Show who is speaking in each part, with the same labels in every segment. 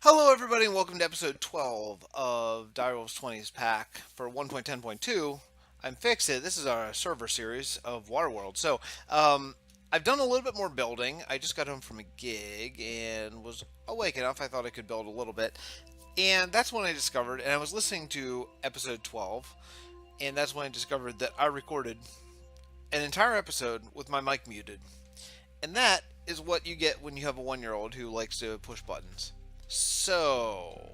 Speaker 1: Hello, everybody, and welcome to episode 12 of Direwolf20's pack for 1.10.2. I'm Fixit. This is our server series of Waterworld. I've done a little bit more building. I just got home from a gig and was awake enough. I thought I could build a little bit. And that's when I discovered, and I was listening to episode 12, and that's when I discovered that I recorded an entire episode with my mic muted. And that is what you get when you have a 1-year-old who likes to push buttons. So,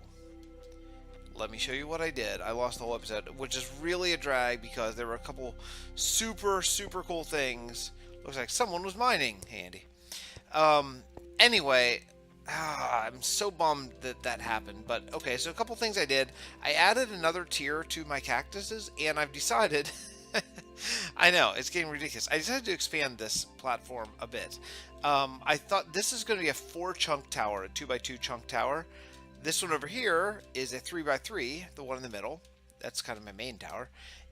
Speaker 1: let me show you what I did. I lost the whole episode, which is really a drag because there were a couple super cool things. Looks like someone was mining. Handy. Anyway, I'm so bummed that that happened. But, okay, so a couple things I did. I added another tier to my cactuses, and I've decided... I know, it's getting ridiculous. I decided to expand this platform a bit. I thought this is going to be a 4-chunk tower, a 2x2 chunk tower. This one over here is a 3x3, the one in the middle. That's kind of my main tower.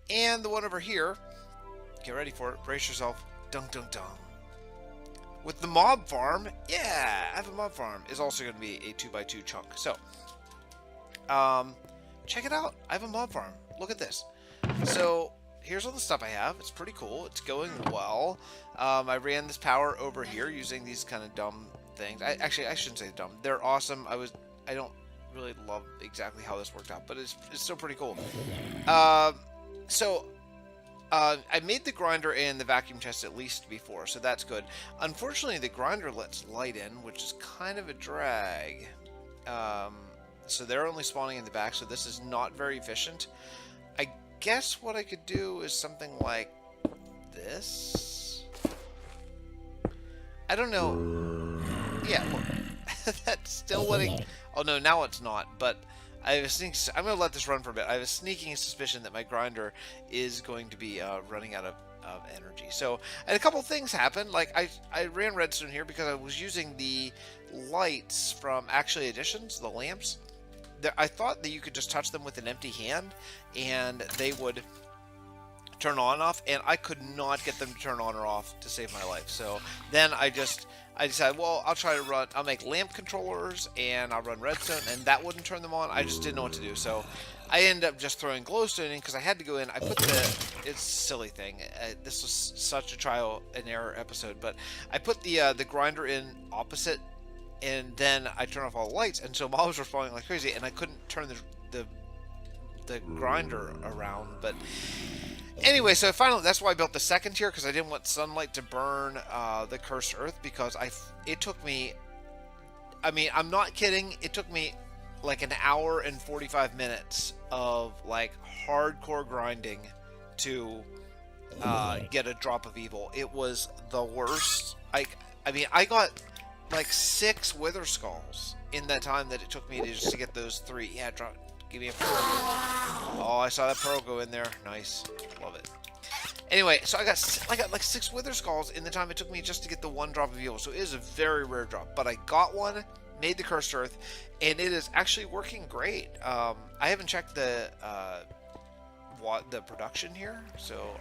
Speaker 1: And the one over here, get ready for it, brace yourself, dunk dunk dunk. With the mob farm, yeah, I have a mob farm, is also going to be a 2x2 chunk. So, check it out. I have a mob farm. Look at this. So, here's all the stuff I have. It's pretty cool. It's going well. I ran this power over here using these kind of dumb things. I shouldn't say dumb. They're awesome. I don't really love exactly how this worked out, but it's still pretty cool. I made the grinder and the vacuum chest at least before, so that's good. Unfortunately, the grinder lets light in, which is kind of a drag. So they're only spawning in the back, so this is not very efficient. I guess what I could do is something like this. I don't know. Yeah, well, that's still letting... Oh no, now it's not, but I have a sneaking... I'm going to let this run for a bit. I have a sneaking suspicion that my grinder is going to be running out of energy. So, and a couple things happened. Like, I ran redstone here because I was using the lights from Actually Additions, the lamps. I thought that you could just touch them with an empty hand and they would turn on and off, and I could not get them to turn on or off to save my life. So then I decided, well, I'll make lamp controllers and I'll run redstone, and that wouldn't turn them on. I just didn't know what to do. So I ended up just throwing glowstone in because I had to go in. I put it's a silly thing. This was such a trial and error episode, but I put the grinder in opposite, and then I turn off all the lights, and so mobs were spawning like crazy, and I couldn't turn the grinder around. But anyway, so finally, that's why I built the second tier, because I didn't want sunlight to burn the cursed earth, because it took me, I mean, I'm not kidding, it took me like an hour and 45 minutes of like hardcore grinding to get a drop of evil. It was the worst. I mean, I got like 6 wither skulls in that time that it took me to get those 3. Yeah, give me a pearl. Oh, I saw that pearl go in there. Nice, love it. Anyway, so I got like 6 wither skulls in the time it took me just to get the 1 drop of evil. So it is a very rare drop, but I got one, made the cursed earth, and it is actually working great. I haven't checked the production here, so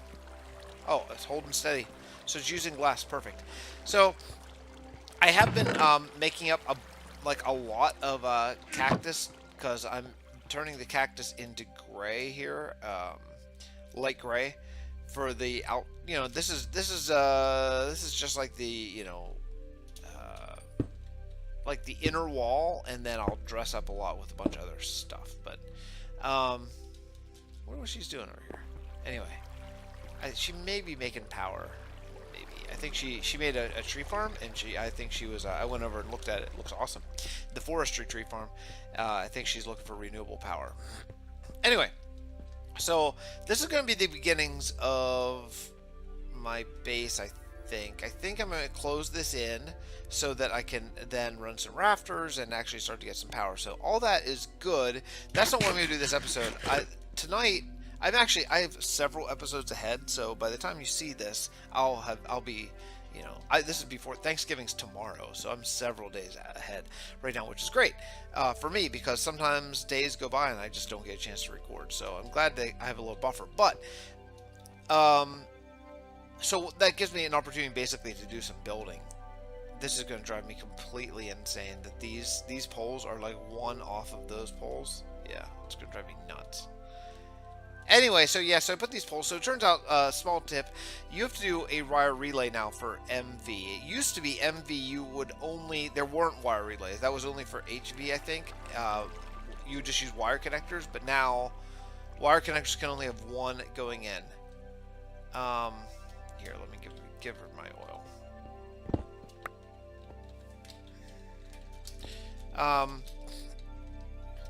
Speaker 1: it's holding steady. So it's using glass, perfect. So I have been making up a lot of cactus, because I'm turning the cactus into gray here, light gray, for the out. You know, this is just like the like the inner wall, and then I'll dress up a lot with a bunch of other stuff. But what was she doing over here? Anyway, she may be making power. I think she made a tree farm, and I think she was, I went over and looked at it. It looks awesome. The forestry tree farm. I think she's looking for renewable power. Anyway, so this is going to be the beginnings of my base, I think. I think I'm going to close this in so that I can then run some rafters and actually start to get some power. So all that is good. That's not what I'm going to do this episode. Tonight, I have several episodes ahead, so by the time you see this, I'll be, this is before Thanksgiving's tomorrow, so I'm several days ahead right now, which is great for me, because sometimes days go by and I just don't get a chance to record. So I'm glad that I have a little buffer. But so that gives me an opportunity basically to do some building this is going to drive me completely insane that these poles are like one off of those poles. Yeah, it's going to drive me nuts. Anyway, so yeah, so I put these poles. So it turns out, small tip, you have to do a wire relay now for MV. It used to be MV, you would only, there weren't wire relays. That was only for HV, I think. You just use wire connectors, but now wire connectors can only have one going in. Here, let me give her my oil.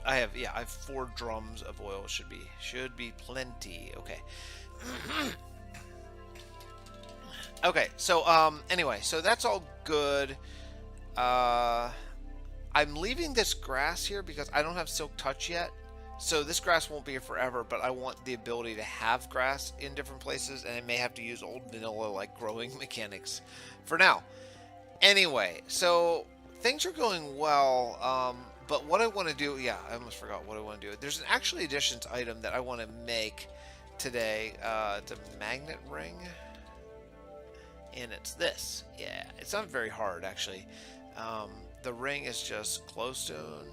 Speaker 1: I have 4 drums of oil. Should be plenty. Okay. Okay, so anyway, so that's all good. I'm leaving this grass here because I don't have Silk Touch yet. So this grass won't be here forever, but I want the ability to have grass in different places, and I may have to use old vanilla like growing mechanics for now. Anyway, so things are going well, but what I want to do, yeah, I almost forgot what I want to do. There's an actually additions item that I want to make today. It's a magnet ring, and it's this. Yeah, it's not very hard actually. The ring is just glowstone,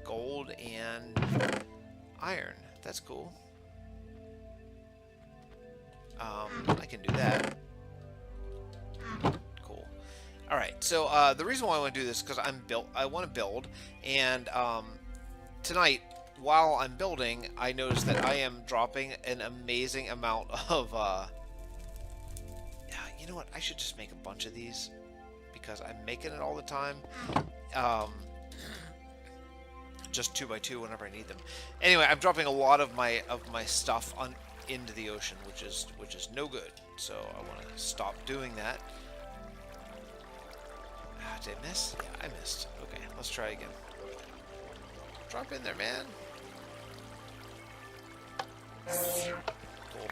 Speaker 1: gold, and iron. That's cool. I can do that. Cool. All right. So the reason why I want to do this is because I want to build, and tonight while I'm building, I noticed that I am dropping an amazing amount of. Yeah, you know what? I should just make a bunch of these because I'm making it all the time. Just 2x2 whenever I need them. Anyway, I'm dropping a lot of my stuff into the ocean, which is no good. So I want to stop doing that. Did I miss? Yeah, I missed. Okay, let's try again. Drop in there, man. Cool.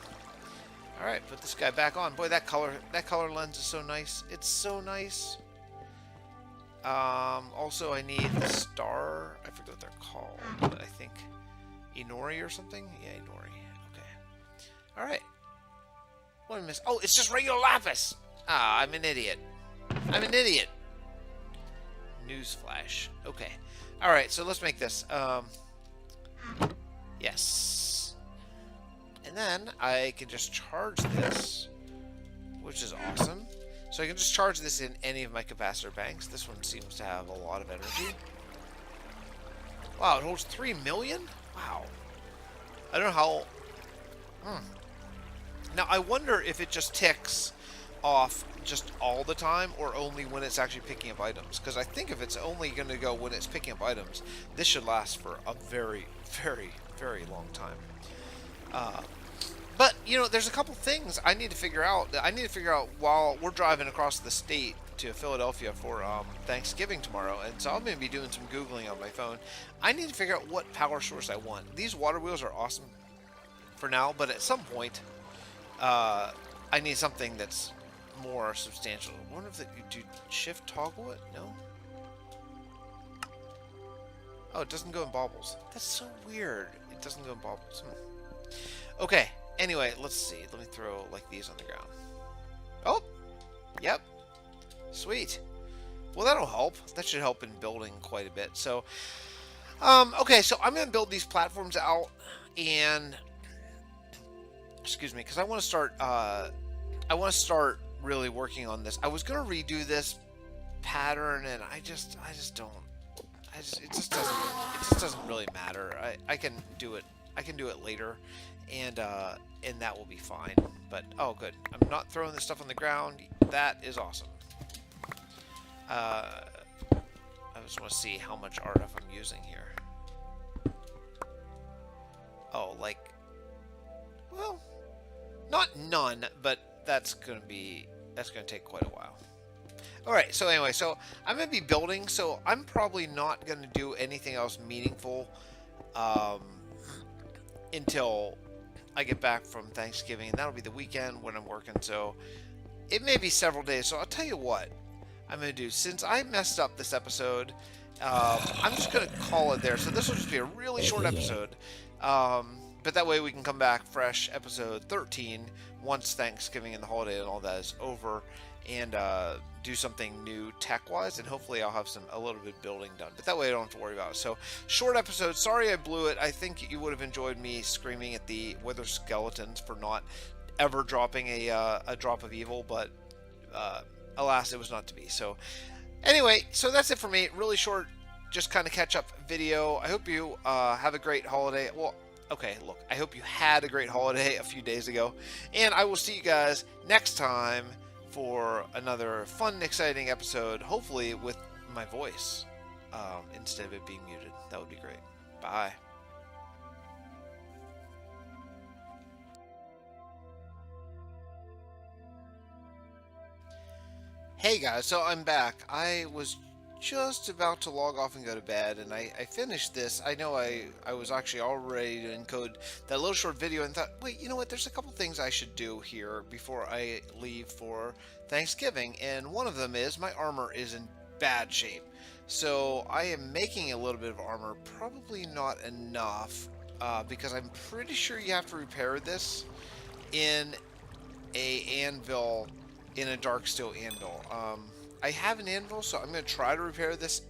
Speaker 1: All right, put this guy back on. Boy, that color lens is so nice. It's so nice. Also, I need the star. I forget what they're called, but I think Inori or something. Yeah, Inori. Okay. All right. What did I miss? Oh, it's just regular lapis. Ah, I'm an idiot. I'm an idiot. Newsflash. Okay. All right. So let's make this. Yes. And then I can just charge this, which is awesome. So I can just charge this in any of my capacitor banks. This one seems to have a lot of energy. Wow, it holds 3 million? Wow. I don't know how... Now, I wonder if it just ticks off just all the time or only when it's actually picking up items. Because I think if it's only going to go when it's picking up items, this should last for a very, very, very long time. But, you know, there's a couple things I need to figure out. I need to figure out while we're driving across the state to Philadelphia for Thanksgiving tomorrow. And so I'm going to be doing some Googling on my phone. I need to figure out what power source I want. These water wheels are awesome for now, but at some point, I need something that's more substantial. I wonder if you do shift toggle it? No? Oh, it doesn't go in baubles. That's so weird. It doesn't go in baubles. Okay. Anyway, let's see. Let me throw like these on the ground. Oh, yep. Sweet. Well, that'll help. That should help in building quite a bit. So, okay. So I'm going to build these platforms out, and excuse me, because I want to start. I want to start really working on this. I was going to redo this pattern, and it just doesn't really matter. I can do it. I can do it later, and that will be fine. But oh, good. I'm not throwing this stuff on the ground. That is awesome. I just want to see how much RF I'm using here. Oh, like, well, not none, but that's gonna take quite a while. All right. So anyway, so I'm gonna be building. So I'm probably not gonna do anything else meaningful until I get back from Thanksgiving, and that'll be the weekend when I'm working. So it may be several days. So I'll tell you what I'm going to do. Since I messed up this episode, I'm just going to call it there. So this will just be a really short episode. But that way we can come back fresh, episode 13, once Thanksgiving and the holiday and all that is over. and do something new tech-wise, and hopefully I'll have a little bit of building done. But that way I don't have to worry about it. So, short episode. Sorry I blew it. I think you would have enjoyed me screaming at the wither skeletons for not ever dropping a drop of evil, but alas, it was not to be. So, anyway, so that's it for me. Really short, just kind of catch-up video. I hope you have a great holiday. Well, okay, look, I hope you had a great holiday a few days ago, and I will see you guys next time for another fun, exciting episode, hopefully with my voice instead of it being muted. That would be great. Bye. Hey guys, so I'm back. I was just about to log off and go to bed, and I finished this. I know I was actually all ready to encode that little short video and thought, wait, you know what, there's a couple things I should do here before I leave for Thanksgiving, and one of them is my armor is in bad shape. So I am making a little bit of armor, probably not enough, because I'm pretty sure you have to repair this in a anvil, in a dark steel anvil. I have an anvil, so I'm going to try to repair this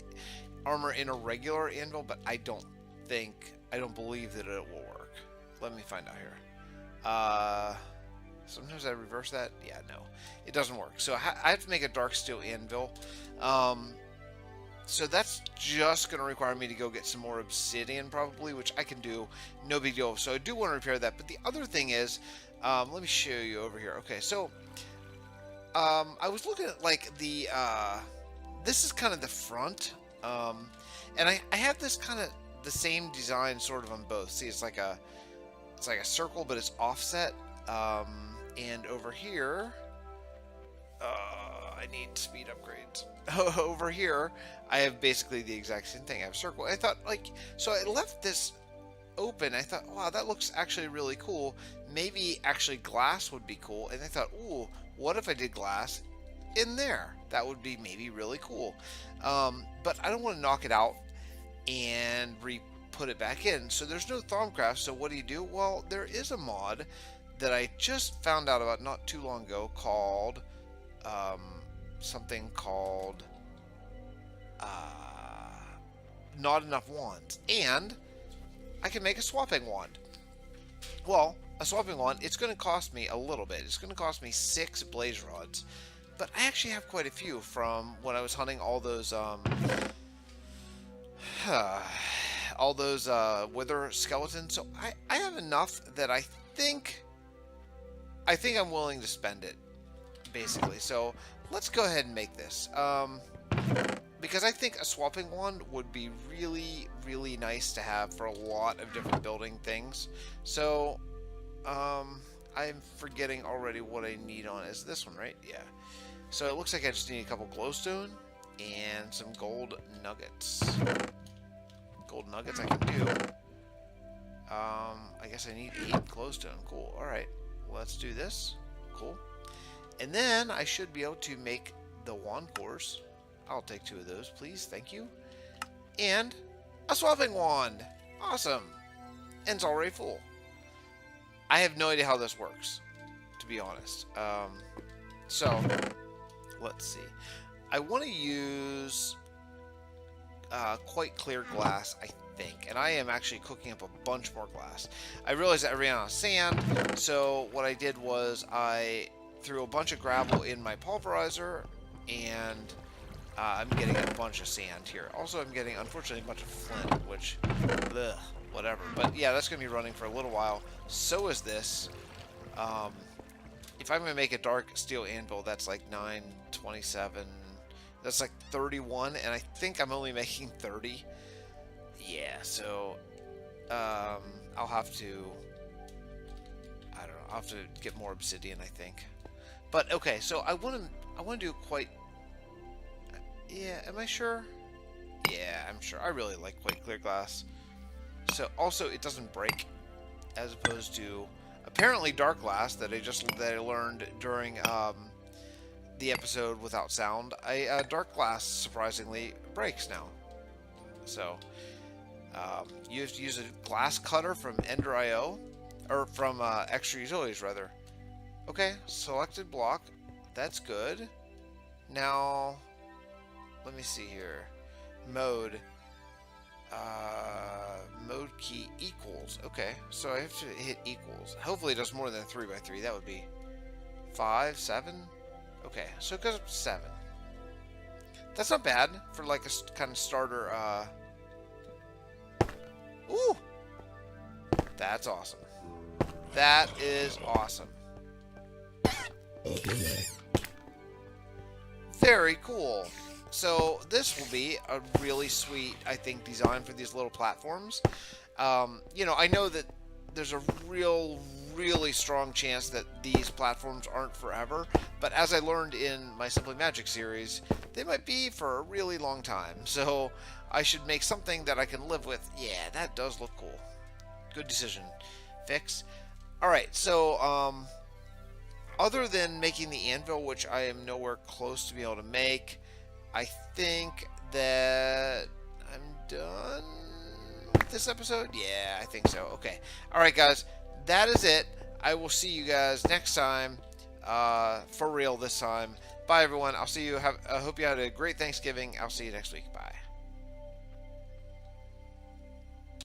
Speaker 1: armor in a regular anvil, but I don't believe that it will work. Let me find out here. Sometimes I reverse that. Yeah, no, it doesn't work. So I have to make a dark steel anvil. So that's just going to require me to go get some more obsidian probably, which I can do, no big deal. So I do want to repair that. But the other thing is, let me show you over here. Okay, so I was looking at like the this is kind of the front, and I have this kind of the same design sort of on both. See, it's like a circle, but it's offset. And over here, I need speed upgrades. Over here, I have basically the exact same thing. I have a circle. I thought, like, so I left this open. I thought, wow, that looks actually really cool. Maybe actually glass would be cool. And I thought, ooh, what if I did glass in there? That would be maybe really cool. But I don't want to knock it out and put it back in. So there's no Thaumcraft. So what do? Well, there is a mod that I just found out about not too long ago called something called Not Enough Wands, and I can make a swapping wand. Well, a swapping wand, it's going to cost me a little bit. It's going to cost me 6 blaze rods, but I actually have quite a few from when I was hunting all those wither skeletons. So I have enough that I think I'm willing to spend it, basically. So let's go ahead and make this. Because I think a swapping wand would be really, really nice to have for a lot of different building things. So, I'm forgetting already what I need on. Is this one, right? Yeah. So it looks like I just need a couple glowstone and some gold nuggets. Gold nuggets I can do. I guess I need 8 glowstone. Cool. Alright. Let's do this. Cool. And then I should be able to make the wand cores. I'll take 2 of those, please. Thank you. And a swapping wand. Awesome. And it's already full. I have no idea how this works, to be honest. So, let's see. I want to use quite clear glass, I think. And I am actually cooking up a bunch more glass. I realized that I ran out of sand, so what I did was I threw a bunch of gravel in my pulverizer, and I'm getting a bunch of sand here. Also, I'm getting, unfortunately, a bunch of flint, which, ugh, whatever. But yeah, that's going to be running for a little while. So is this. If I'm going to make a dark steel anvil, that's like 927. That's like 31, and I think I'm only making 30. Yeah, so I'll have to, I don't know, I'll have to get more obsidian, I think. But okay, so I want to do quite. Yeah, am I sure? Yeah, I'm sure. I really like quite clear glass. So also it doesn't break, as opposed to apparently dark glass that I learned during the episode without sound. Dark glass surprisingly breaks now. So you have to use a glass cutter from Ender.io, or from Extra Utilities rather. Okay, selected block. That's good. now, let me see here. Mode. Mode key equals. Okay, so I have to hit equals. Hopefully it does more than 3 by 3. That would be 5, 7. Okay, so it goes up to 7. That's not bad for like a kind of starter. Ooh! That's awesome. That is awesome. Very cool. So this will be a really sweet, I think, design for these little platforms. You know, I know that there's a really strong chance that these platforms aren't forever, but as I learned in my Simply Magic series, they might be for a really long time. So I should make something that I can live with. Yeah, that does look cool. Good decision. Fix. Alright, so other than making the anvil, which I am nowhere close to be able to make, I think that I'm done with this episode. Yeah, I think so. Okay. Alright, guys. That is it. I will see you guys next time. For real this time. Bye, everyone. I'll see you. I hope you had a great Thanksgiving. I'll see you next week. Bye.